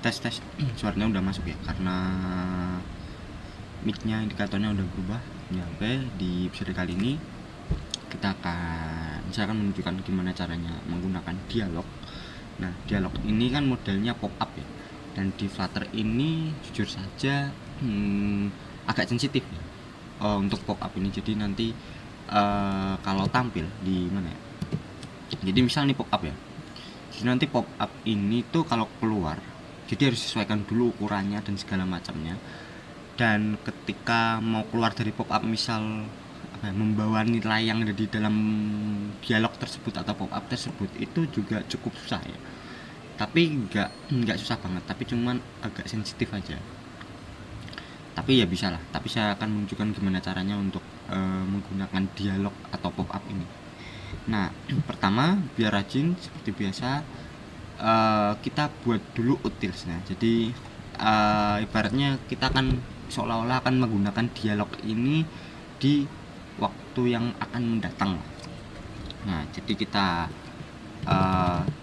Tes tes. Suaranya udah masuk ya, karena mic-nya indikatornya udah berubah. Ya, oke, di episode kali ini saya akan menunjukkan gimana caranya menggunakan dialog. Nah, dialog ini kan modelnya pop up ya, dan di Flutter ini jujur saja agak sensitif ya, untuk pop up ini. Jadi nanti kalau tampil di mana ya, jadi misal nih pop up ya, jadi nanti pop up ini tuh kalau keluar, jadi harus disesuaikan dulu ukurannya dan segala macamnya. Dan ketika mau keluar dari pop up, misal membawa nilai yang ada di dalam dialog tersebut atau pop up tersebut, itu juga cukup susah ya. Tapi nggak susah banget, tapi cuman agak sensitif aja. Tapi ya bisa lah. Tapi saya akan menunjukkan gimana caranya untuk menggunakan dialog atau pop up ini. Nah, pertama biar rajin seperti biasa, kita buat dulu utilsnya. Jadi ibaratnya kita akan seolah-olah akan menggunakan dialog ini di waktu yang akan mendatang. Nah, jadi kita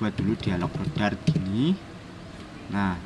buat dulu dialog rodar gini. Nah,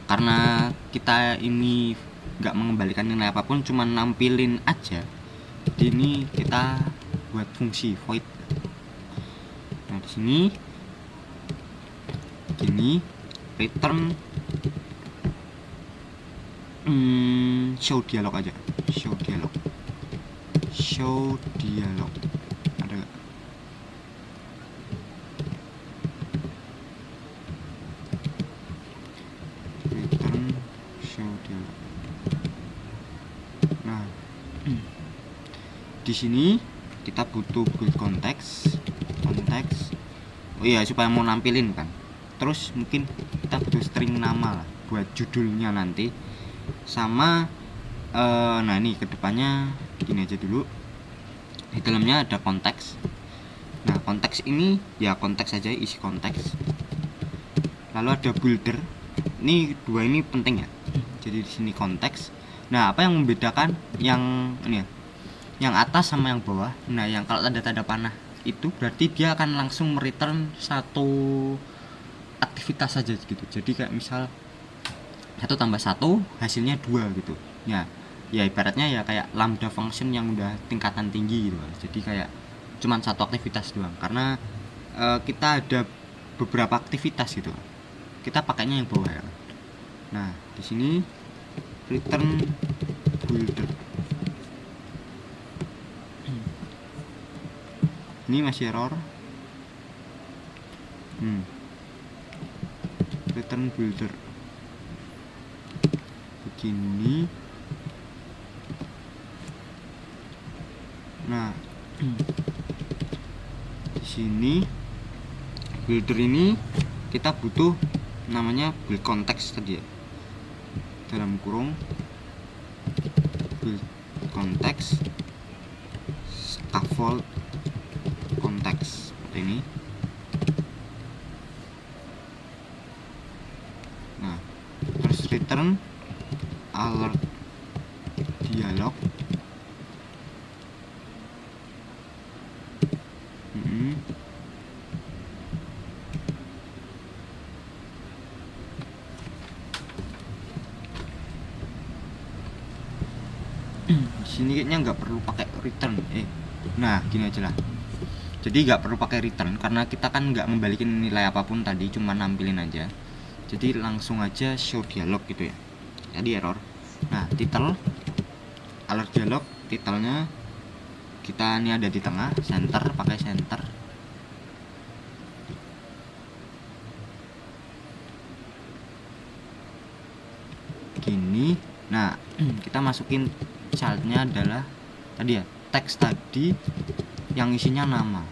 karena kita ini nggak mengembalikan nilai apapun, cuma nampilin aja, jadi ini kita buat fungsi void. Nah, di sini gini, return show dialog aja, show dialog ada gak? Return show dialog. Nah, di sini kita butuh build konteks. Oh iya, supaya mau nampilin kan. Terus mungkin kita butuh string nama lah buat judulnya nanti. Sama nah ini kedepannya gini aja dulu, di dalamnya ada konteks. Nah, konteks ini ya konteks aja, isi konteks. Lalu ada builder. Ini dua ini penting ya. Jadi di sini konteks. Nah, apa yang membedakan yang ini ya, yang atas sama yang bawah? Nah, yang kalau tanda-tanda panah itu berarti dia akan langsung mereturn satu aktivitas saja gitu. Jadi kayak misal 1 tambah 1 hasilnya 2 gitu. Ya ibaratnya ya kayak lambda function yang udah tingkatan tinggi gitu. Jadi kayak cuman satu aktivitas doang, karena kita ada beberapa aktivitas gitu. Kita pakainya yang bawah ya. Nah, di sini return builder. Ini masih error. Return builder begini. Nah, di sini builder ini kita butuh namanya build konteks tadi ya, dalam kurung build konteks scaffold konteks seperti ini. Nah, terus return alert dialog. Di sini kayaknya nggak perlu pakai return. Nah, gini aja lah. Jadi nggak perlu pakai return karena kita kan nggak membalikin nilai apapun tadi, cuma nampilin aja. Jadi langsung aja show dialog gitu ya. Tadi error. Nah, title alert dialog, titelnya kita ini ada di tengah, center, pakai center. Gini. Nah, kita masukin childnya adalah tadi ya, teks tadi yang isinya nama.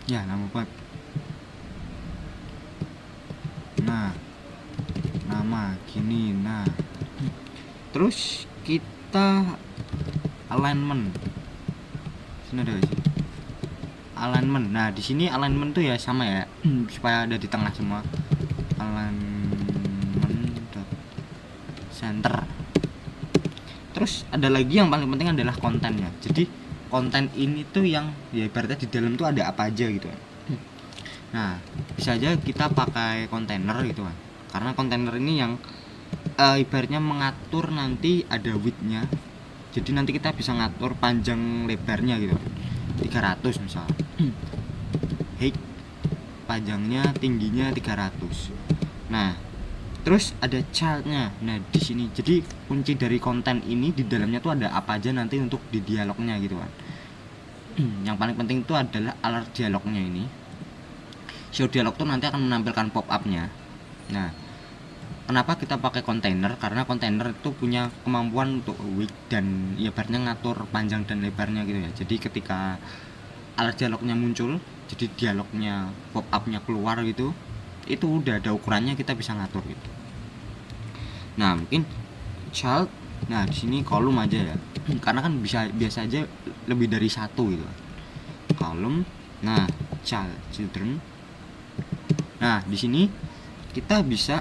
Ya, nama web. Nah, nama gini. Nah, terus kita alignment. Sini ada sih alignment. Nah, di sini alignment tuh ya sama ya, supaya ada di tengah semua. Alignment center. Terus ada lagi yang paling penting adalah kontennya. Jadi konten ini tuh yang ya ibaratnya di dalam tuh ada apa aja gitu kan. Nah, bisa aja kita pakai kontainer gitu kan, karena kontainer ini yang ibaratnya mengatur nanti ada width-nya, jadi nanti kita bisa ngatur panjang lebarnya gitu, 300 misal, height panjangnya tingginya 300. Nah, terus ada childnya. Nah, di sini jadi kunci dari konten ini di dalamnya tuh ada apa aja nanti untuk di dialognya gitu kan. Yang paling penting itu adalah alert dialognya ini. Show dialog tuh nanti akan menampilkan pop up-nya. Nah, kenapa kita pakai kontainer? Karena kontainer itu punya kemampuan untuk width dan ya ibaratnya ngatur panjang dan lebarnya gitu ya. Jadi ketika alert dialognya muncul, jadi dialognya pop up-nya keluar gitu, itu udah ada ukurannya, kita bisa ngatur gitu. Nah, mungkin child, nah di sini kolom aja ya. Karena kan biasa aja lebih dari satu gitu. Kolom, nah child, children. Nah, di sini kita bisa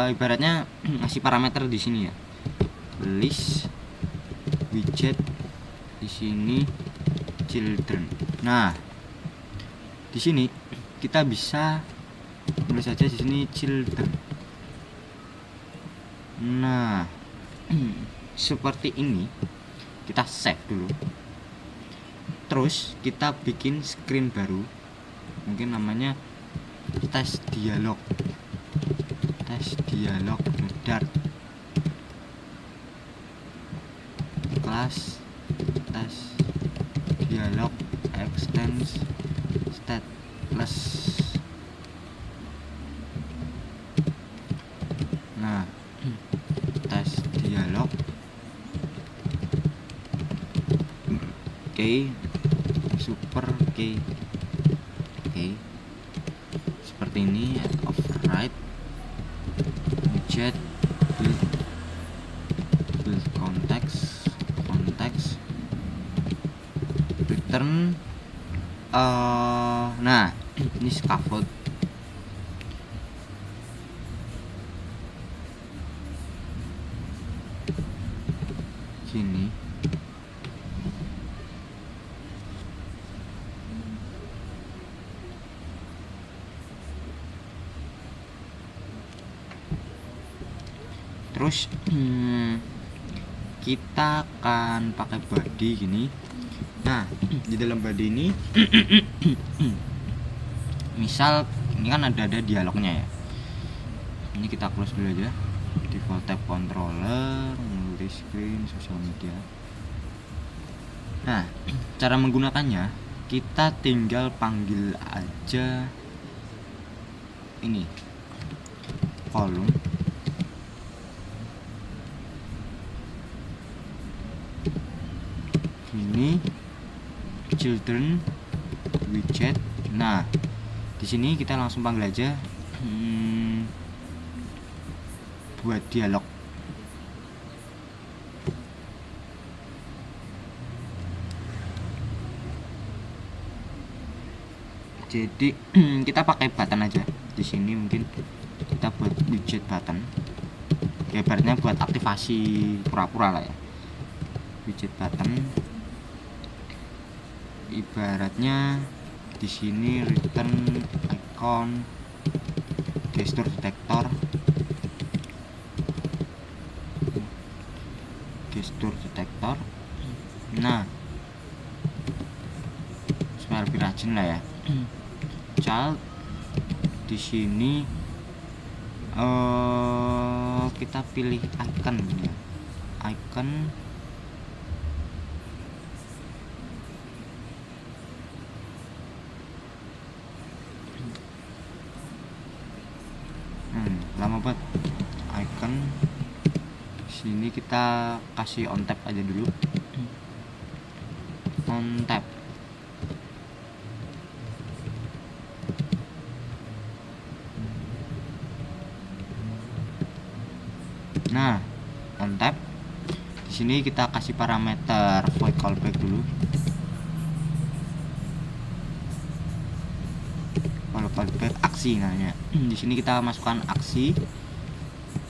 ibaratnya ngasih parameter di sini ya. List widget di sini children. Nah, di sini kita bisa tulis saja di sini children. Nah, seperti ini. Kita save dulu. Terus kita bikin screen baru. Mungkin namanya tes dialog. Tes dialog dart. Kelas tes dialog extends stateless. Nah, tes dialog. Oke, super oke. Oke, seperti ini. Override widget build context return. Nah, ini scaffold. Sini terus kita akan pakai body gini. Nah, di dalam body ini misal ini kan ada dialognya ya. Ini kita close dulu aja. Default tab controller, multi screen, social media. Nah, cara menggunakannya kita tinggal panggil aja ini kolom. Ini children widget. Nah, di sini kita langsung panggil aja buat dialog. Jadi kita pakai button aja. Di sini mungkin kita buat widget button. Ya, ibaratnya buat aktivasi pura-pura lah ya. Widget button. Ibaratnya di sini return icon gesture detector. Nah, supaya lebih rajin lah ya. Child di sini kita pilih icon ya. Icon lama banget. Icon sini kita kasih on tap aja dulu. On tap. Nah, on tap. Di sini kita kasih parameter void callback dulu. Callback aksi namanya. Di sini kita masukkan aksi.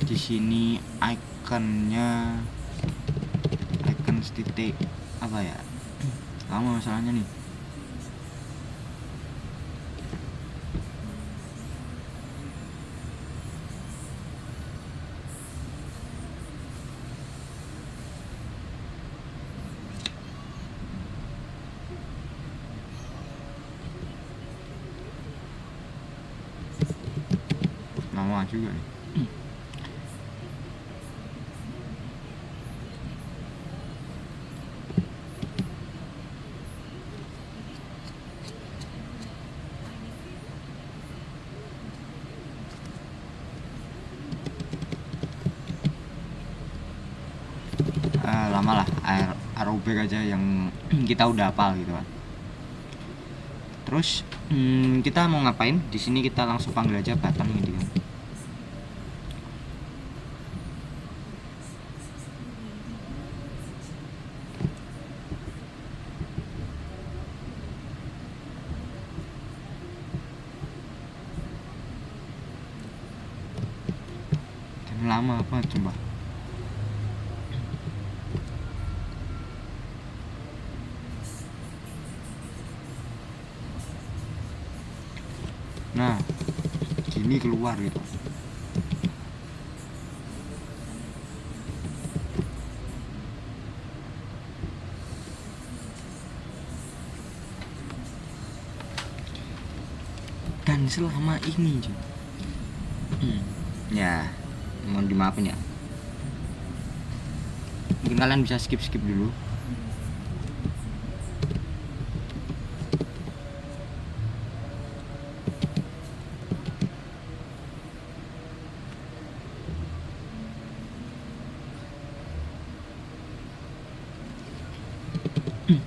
Di sini iconnya icon titik apa ya, lama masalahnya nih. Lama juga nih. Lama lah, aerobik aja yang kita udah hafal gitu kan. Terus kita mau ngapain di sini, kita langsung panggil aja button gitu kan. Dan lama banget coba. Nah gini keluar gitu. Dan selama ini ya mohon dimaafin ya, mungkin kalian bisa skip dulu.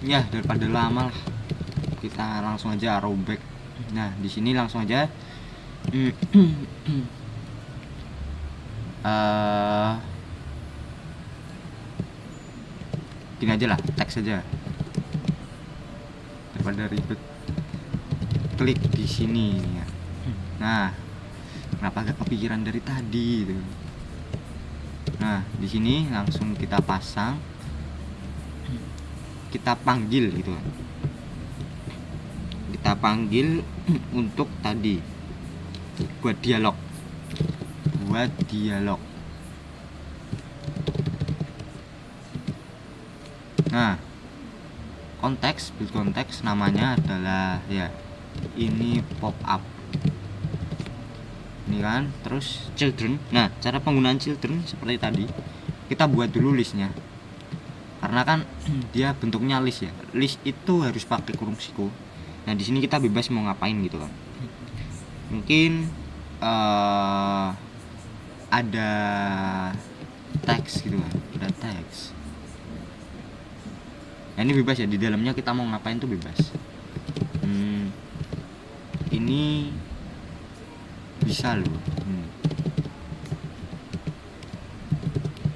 Ya daripada lama lah, kita langsung aja rollback. Nah di sini langsung aja gini aja lah, teks aja daripada ribet. Klik di sini ya. Nah kenapa gak kepikiran dari tadi gitu. Nah di sini langsung kita pasang, kita panggil gitu, kita panggil untuk tadi buat dialog. Nah build konteks namanya adalah ya ini pop up ini kan. Terus children, nah cara penggunaan children seperti tadi, kita buat dulu listnya karena kan dia bentuknya list ya. List itu harus pakai kurung siku. Nah di sini kita bebas mau ngapain gitu kan. Mungkin ada teks gitu kan, ada teks. Nah ini bebas ya, di dalamnya kita mau ngapain tuh bebas. Ini bisa loh.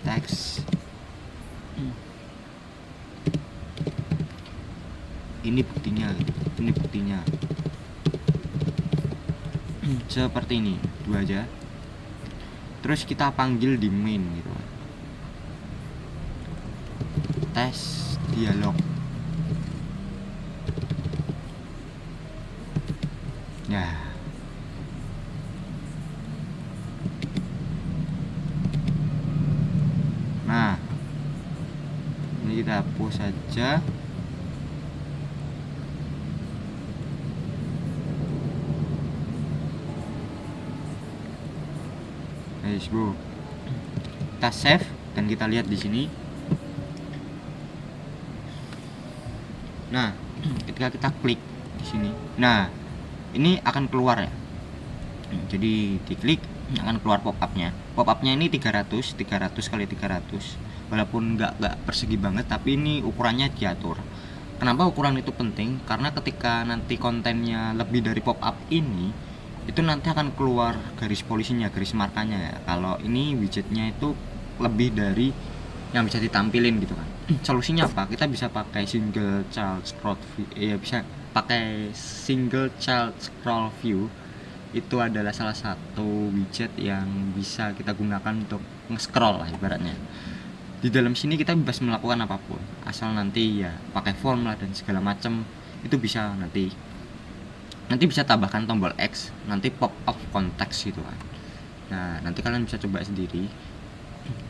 Teks. Ini buktinya. Seperti ini, dua aja. Terus kita panggil di main gitu. Tes dialog. Ya. Nah, ini kita hapus saja. Guys, bro. Kita save dan kita lihat di sini. Nah, ketika kita klik di sini, nah ini akan keluar ya. Jadi diklik akan keluar pop upnya. Pop upnya ini 300 kali 300. Walaupun nggak persegi banget, tapi ini ukurannya diatur. Kenapa ukuran itu penting? Karena ketika nanti kontennya lebih dari pop up ini, itu nanti akan keluar garis polisinya, garis markanya ya. Kalau ini widgetnya itu lebih dari yang bisa ditampilin gitu kan. Solusinya apa? Kita bisa pakai single child scroll view. Bisa pakai single child scroll view. Itu adalah salah satu widget yang bisa kita gunakan untuk nge-scroll lah ibaratnya. Di dalam sini kita bebas melakukan apapun, asal nanti ya pakai form lah dan segala macam itu bisa. Nanti bisa tambahkan tombol X, nanti pop up konteks gitu kan. Nah nanti kalian bisa coba sendiri.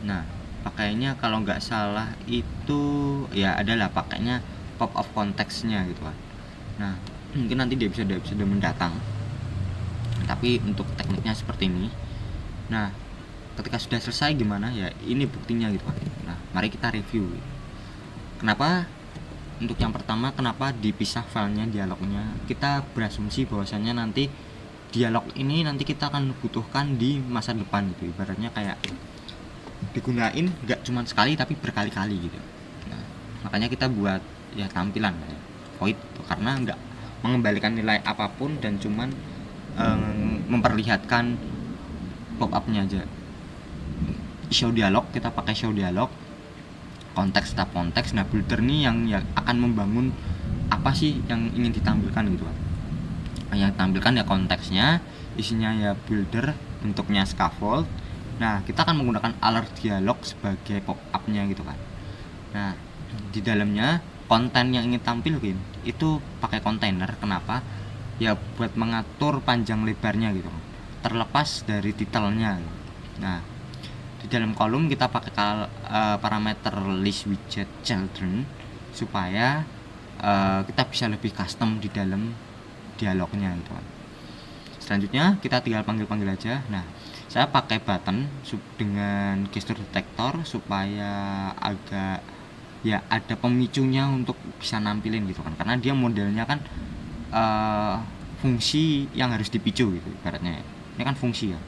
Nah pakainya kalau nggak salah itu ya adalah pakainya pop up konteksnya gitu kan. Nah mungkin nanti di episode mendatang, tapi untuk tekniknya seperti ini. Nah ketika sudah selesai gimana ya, ini buktinya gitu kan. Nah mari kita review. Kenapa untuk yang pertama, kenapa dipisah filenya, dialognya? Kita berasumsi bahwasannya nanti dialog ini nanti kita akan butuhkan di masa depan gitu, ibaratnya kayak digunain nggak cuma sekali tapi berkali-kali gitu. Nah, makanya kita buat ya tampilan ya void gitu, karena nggak mengembalikan nilai apapun dan cuman memperlihatkan pop upnya aja. Show dialog, kita pakai show dialog, konteks tab konteks. Nah builder nih yang akan membangun apa sih yang ingin ditampilkan gitu kan. Yang ditampilkan ya konteksnya, isinya ya builder, bentuknya scaffold. Nah kita akan menggunakan alert dialog sebagai pop upnya gitu kan. Nah di dalamnya konten yang ingin tampil itu pakai kontainer. Kenapa? Ya buat mengatur panjang lebarnya gitu kan, terlepas dari titelnya. Nah di dalam kolom kita pakai parameter list widget children supaya kita bisa lebih custom di dalam dialognya gitu kan. Selanjutnya kita tinggal panggil aja. Nah saya pakai button dengan gesture detector supaya agak ya ada pemicunya untuk bisa nampilin gitu kan, karena dia modelnya kan fungsi yang harus dipicu gitu ibaratnya. Ini kan fungsi ya.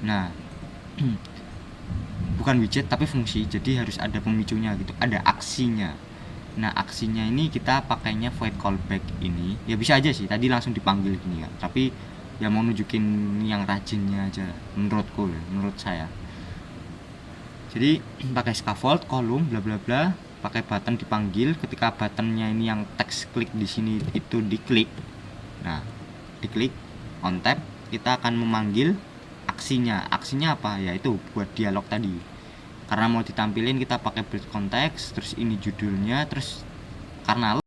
Nah bukan widget tapi fungsi, jadi harus ada pemicunya gitu, ada aksinya. Nah aksinya ini kita pakainya void callback ini. Ya bisa aja sih tadi langsung dipanggil gini ya, tapi ya mau nunjukin yang rajinnya aja menurutku ya, menurut saya. Jadi pakai scaffold, kolom, bla bla bla, pakai button dipanggil. Ketika buttonnya ini yang teks klik di sini itu diklik. Nah diklik on tab, kita akan memanggil aksinya. Aksinya apa? Ya itu buat dialog tadi. Karena mau ditampilin kita pakai build konteks, terus ini judulnya, terus karena